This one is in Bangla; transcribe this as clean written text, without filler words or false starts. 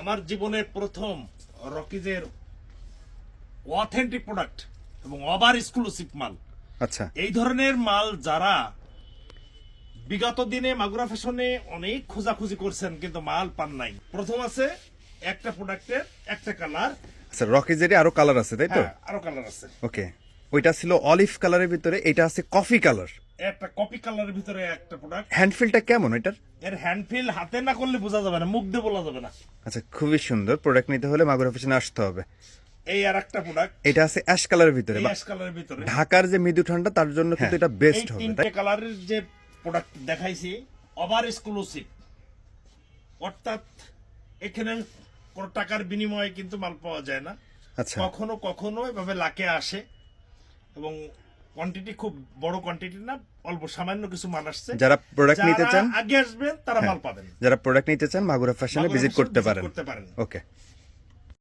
আমার জীবনের প্রথম রকিজের অথেন্টিক প্রোডাক্ট এবং ওভার এক্সক্লুসিভ মাল। আচ্ছা, এই ধরনের মাল যারা বিগত দিনে মাগুরা ফ্যাশনে অনেক খোঁজাখুঁজি করছেন কিন্তু মাল পান নাই, প্রথম আছে একটা প্রোডাক্টের একটা কালার। আচ্ছা, রকিজেরই আরো কালার আছে তাই তো? আরো কালার আছে। ওকে, ওইটা ছিল অলিভ কালারের ভিতরে, এটা আছে কফি কালার। একটা কপি কালারের ভিতরে একটা প্রোডাক্ট। হ্যান্ডফিলটা কেমন এটার? এর হ্যান্ডফিল হাতে না করলে বোঝা যাবে না, মুখ দিয়ে বলা যাবে না। আচ্ছা, খুবই সুন্দর। প্রোডাক্ট নিতে হলে মাগুরা ফ্যাশনে আসতে হবে। এই আর একটা প্রোডাক্ট, এটা আছে অ্যাশ কালারের ভিতরে। অ্যাশ কালারের ভিতরে। ঢাকার যে মৃদু ঠান্ডা তার জন্য কিন্তু এটা এই বেস্ট হবে, তিনটে তাই? কালারের যে প্রোডাক্ট দেখাইছি ওভার এক্সক্লুসিভ, অর্থাৎ এখানে কোনো টাকার বিনিময়ে কিন্তু মাল পাওয়া যায় না। আচ্ছা, কখনো কখনো এভাবে লাকে আসে এবং কোয়ান্টিটি খুব বড় কোয়ান্টিটি না, অল্প সামান্য কিছু মাল আসছে। যারা প্রোডাক্ট নিতে যারা চান, আগে আসবেন তারা মাল পাবেন। যারা প্রোডাক্ট নিতে চান মাগুরা ফ্যাশনে মাগুরা ভিজিট ফ্যাশন করতে visit পারেন। করতে পারেন। ওকে।